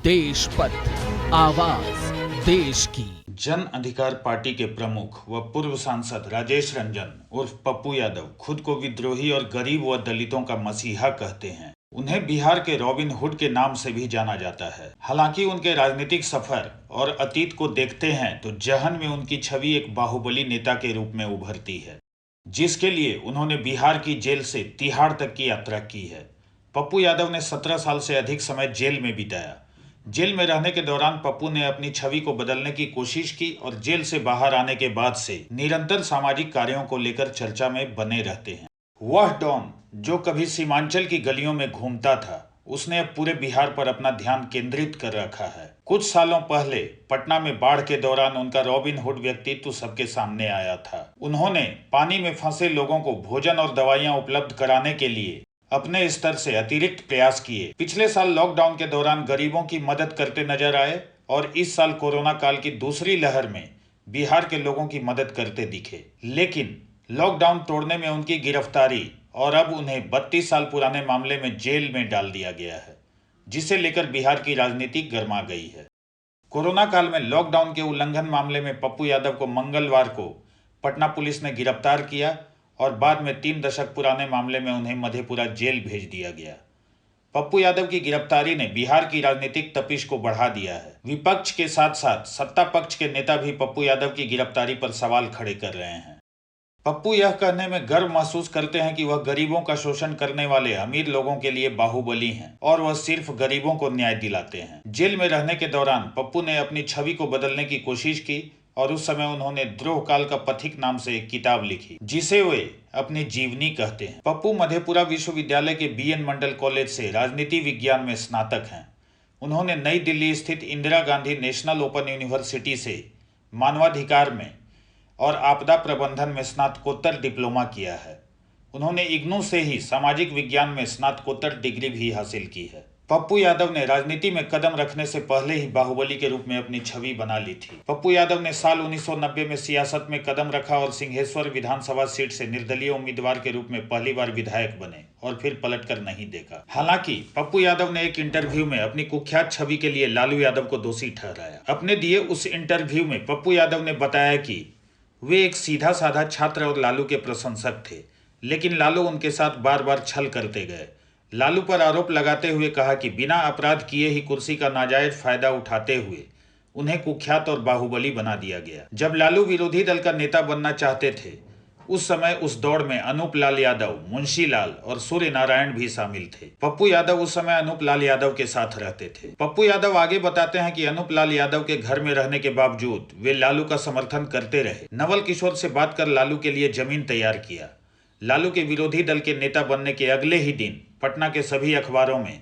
देशपथ, आवाज देश की। जन अधिकार पार्टी के प्रमुख व पूर्व सांसद राजेश रंजन उर्फ पप्पू यादव खुद को विद्रोही और गरीब व दलितों का मसीहा कहते हैं। उन्हें बिहार के रॉबिन हुड के नाम से भी जाना जाता है। हालांकि उनके राजनीतिक सफर और अतीत को देखते हैं तो जहन में उनकी छवि एक बाहुबली नेता के रूप में उभरती है, जिसके लिए उन्होंने बिहार की जेल से तिहाड़ तक की यात्रा की है। पप्पू यादव ने 17 साल से अधिक समय जेल में बिताया। जेल में रहने के दौरान पप्पू ने अपनी छवि को बदलने की कोशिश की और जेल से बाहर आने के बाद से निरंतर सामाजिक कार्यों को लेकर चर्चा में बने रहते हैं। वह डॉन जो कभी सीमांचल की गलियों में घूमता था, उसने अब पूरे बिहार पर अपना ध्यान केंद्रित कर रखा है। कुछ सालों पहले पटना में बाढ़ के दौरान उनका रॉबिन हुड व्यक्तित्व सबके सामने आया था। उन्होंने पानी में फंसे लोगों को भोजन और दवाइयां उपलब्ध कराने के लिए अपने स्तर से अतिरिक्त प्रयास किए। पिछले साल लॉकडाउन के दौरान गरीबों की मदद करते नजर आए और इस साल कोरोना काल की दूसरी लहर में बिहार के लोगों की मदद करते दिखे। लेकिन लॉकडाउन तोड़ने में उनकी गिरफ्तारी और अब उन्हें 32 साल पुराने मामले में जेल में डाल दिया गया है, जिसे लेकर बिहार की राजनीति गर्मा गई है। कोरोना काल में लॉकडाउन के उल्लंघन मामले में पप्पू यादव को मंगलवार को पटना पुलिस ने गिरफ्तार किया और बाद में 3 दशक पुराने मामले में उन्हें मधेपुरा जेल भेज दिया गया। पप्पू यादव की गिरफ्तारी ने बिहार की राजनीतिक तपिश को बढ़ा दिया है। विपक्ष के साथ साथ सत्ता पक्ष के नेता भी पप्पू यादव की गिरफ्तारी पर सवाल खड़े कर रहे हैं। पप्पू यह कहने में गर्व महसूस करते हैं कि वह गरीबों का शोषण करने वाले अमीर लोगों के लिए बाहुबली हैं और वह सिर्फ गरीबों को न्याय दिलाते हैं। जेल में रहने के दौरान पप्पू ने अपनी छवि को बदलने की कोशिश की और उस समय उन्होंने द्रोह काल का पथिक नाम से एक किताब लिखी, जिसे वे अपनी जीवनी कहते हैं। पप्पू मधेपुरा विश्वविद्यालय के BN मंडल कॉलेज से राजनीति विज्ञान में स्नातक हैं। उन्होंने नई दिल्ली स्थित Indira Gandhi national open university से मानवाधिकार में और आपदा प्रबंधन में स्नातकोत्तर डिप्लोमा किया है। उन्होंने इग्नू से ही सामाजिक विज्ञान में स्नातकोत्तर डिग्री भी हासिल की है। पप्पू यादव ने राजनीति में कदम रखने से पहले ही बाहुबली के रूप में अपनी छवि बना ली थी। पप्पू यादव ने साल 1990 में सियासत में कदम रखा और सिंहेश्वर विधानसभा सीट से निर्दलीय उम्मीदवार के रूप में पहली बार विधायक बने और फिर पलटकर नहीं देखा। हालांकि पप्पू यादव ने एक इंटरव्यू में अपनी कुख्यात छवि के लिए लालू यादव को दोषी ठहराया। अपने दिए उस इंटरव्यू में पप्पू यादव ने बताया कि वे एक सीधा साधा छात्र और लालू के प्रशंसक थे, लेकिन लालू उनके साथ बार बार छल करते गए। लालू पर आरोप लगाते हुए कहा कि बिना अपराध किए ही कुर्सी का नाजायज फायदा उठाते हुए उन्हें कुख्यात और बाहुबली बना दिया गया। जब लालू विरोधी दल का नेता बनना चाहते थे, उस समय उस दौड़ में अनूप लाल यादव, मुंशी लाल और सूर्य नारायण भी शामिल थे। पप्पू यादव उस समय अनूप लाल यादव के साथ रहते थे। पप्पू यादव आगे बताते हैं कि अनूप लाल यादव के घर में रहने के बावजूद वे लालू का समर्थन करते रहे। नवल किशोर से बात कर लालू के लिए जमीन तैयार किया। लालू के विरोधी दल के नेता बनने के अगले ही दिन पटना के सभी अखबारों में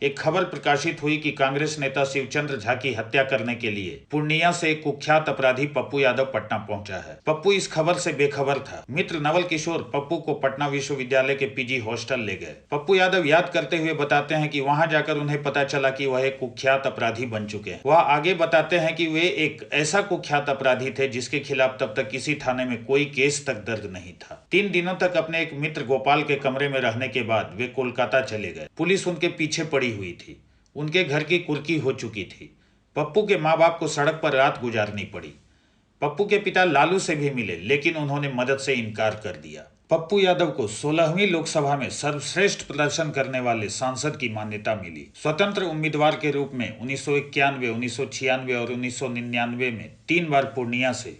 एक खबर प्रकाशित हुई कि कांग्रेस नेता शिवचंद्र झा की हत्या करने के लिए पूर्णिया से एक कुख्यात अपराधी पप्पू यादव पटना पहुंचा है। पप्पू इस खबर से बेखबर था। मित्र नवल किशोर पप्पू को पटना विश्वविद्यालय के PG हॉस्टल ले गए। पप्पू यादव याद करते हुए बताते हैं कि वहां जाकर उन्हें पता चला कि वह एक कुख्यात अपराधी बन चुके हैं। वह आगे बताते हैं कि वे एक ऐसा कुख्यात अपराधी थे जिसके खिलाफ तब तक किसी थाने में कोई केस तक दर्ज नहीं था। 3 दिनों तक अपने एक मित्र गोपाल के कमरे में रहने के बाद वे कोलकाता चले गए। पुलिस उनके पीछे पड़ी हुई थी। उनके घर की कुर्की हो चुकी थी। पप्पू के माँ बाप को सड़क पर रात गुजारनी पड़ी। पप्पू के पिता लालू से भी मिले, लेकिन उन्होंने मदद से इनकार कर दिया। पप्पू यादव को 16वीं लोकसभा में सर्वश्रेष्ठ प्रदर्शन करने वाले सांसद की मान्यता मिली। स्वतंत्र उम्मीदवार के रूप में 1991, 1996 और 1999 में 3 बार पूर्णिया से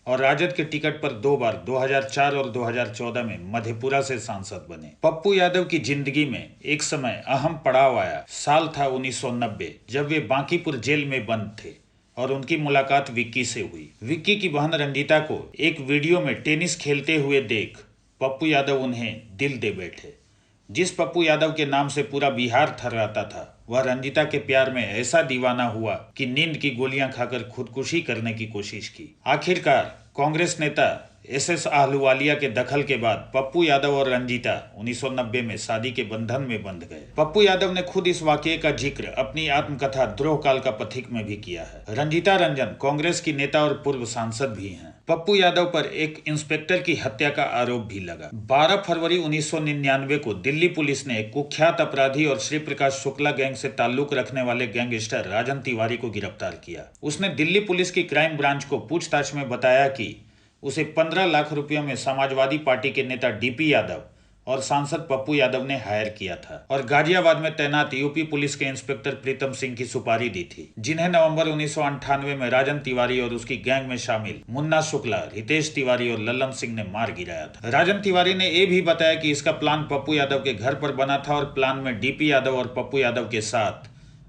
और राजद के टिकट पर 2 बार 2004 और 2014 में मधेपुरा से सांसद बने। पप्पू यादव की जिंदगी में एक समय अहम पड़ाव आया। साल था 1990, जब वे बांकीपुर जेल में बंद थे और उनकी मुलाकात विक्की से हुई। विक्की की बहन रंजीता को एक वीडियो में टेनिस खेलते हुए देख पप्पू यादव उन्हें दिल दे बैठे। जिस पप्पू यादव के नाम से पूरा बिहार थर्राता था, वह रंजीता के प्यार में ऐसा दीवाना हुआ कि नींद की गोलियां खाकर खुदकुशी करने की कोशिश की। आखिरकार कांग्रेस नेता SS आहलूवालिया के दखल के बाद पप्पू यादव और रंजीता 1990 में शादी के बंधन में बंध गए। पप्पू यादव ने खुद इस वाकये का जिक्र अपनी आत्मकथा द्रोह काल का पथिक में भी किया है। रंजीता रंजन कांग्रेस की नेता और पूर्व सांसद भी हैं। पप्पू यादव पर एक इंस्पेक्टर की हत्या का आरोप भी लगा। 12 फरवरी 1999 को दिल्ली पुलिस ने एक कुख्यात अपराधी और श्री प्रकाश शुक्ला गैंग से ताल्लुक रखने वाले गैंगस्टर राजन तिवारी को गिरफ्तार किया। उसने दिल्ली पुलिस की क्राइम ब्रांच को पूछताछ में बताया कि उसे 15 लाख रुपयों में समाजवादी पार्टी के नेता डीपी यादव और सांसद पप्पू यादव ने हायर किया था और गाजियाबाद में तैनात यूपी पुलिस के इंस्पेक्टर प्रीतम सिंह की सुपारी दी थी, जिन्हें नवंबर 1998 में राजन तिवारी और उसकी गैंग में शामिल मुन्ना शुक्ला, रितेश तिवारी और लल्लन सिंह ने मार गिराया था। राजन तिवारी ने यह भी बताया कि इसका प्लान पप्पू यादव के घर पर बना था और प्लान में डीपी यादव और पप्पू यादव के साथ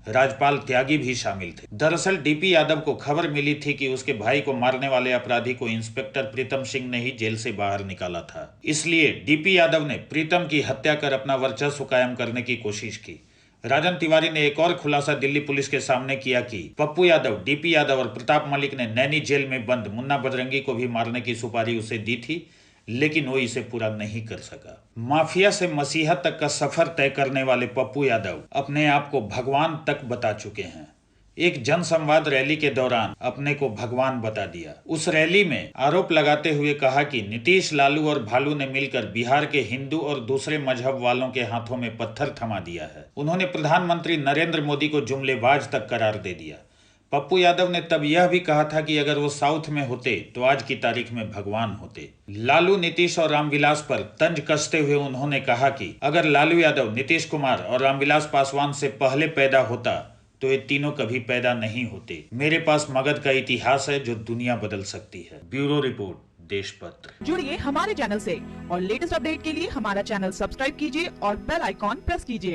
राजपाल त्यागी भी शामिल थे। दरअसल डीपी यादव को खबर मिली थी कि उसके भाई को मारने वाले अपराधी को इंस्पेक्टर प्रीतम सिंह ने ही जेल से बाहर निकाला था। इसलिए डीपी यादव ने प्रीतम की हत्या कर अपना वर्चस्व कायम करने की कोशिश की। राजन तिवारी ने एक और खुलासा दिल्ली पुलिस के सामने किया कि पप्पू यादव, डीपी यादव और प्रताप मलिक ने नैनी जेल में बंद मुन्ना बजरंगी को भी मारने की सुपारी उसे दी थी, लेकिन वो इसे पूरा नहीं कर सका। माफिया से मसीहा तक का सफर तय करने वाले पप्पू यादव अपने आप को भगवान तक बता चुके हैं। एक जनसंवाद रैली के दौरान अपने को भगवान बता दिया। उस रैली में आरोप लगाते हुए कहा कि नीतीश, लालू और भालू ने मिलकर बिहार के हिंदू और दूसरे मजहब वालों के हाथों में पत्थर थमा दिया है। उन्होंने प्रधानमंत्री नरेंद्र मोदी को जुमलेबाज तक करार दे दिया। पप्पू यादव ने तब यह भी कहा था कि अगर वो साउथ में होते तो आज की तारीख में भगवान होते। लालू, नीतीश और रामविलास पर तंज कसते हुए उन्होंने कहा कि अगर लालू यादव, नीतीश कुमार और रामविलास पासवान से पहले पैदा होता तो ये तीनों कभी पैदा नहीं होते। मेरे पास मगध का इतिहास है जो दुनिया बदल सकती है। Bureau report, Deshpatra. जुड़िए हमारे चैनल से और लेटेस्ट अपडेट के लिए हमारा चैनल सब्सक्राइब कीजिए और बेल आइकॉन प्रेस कीजिए।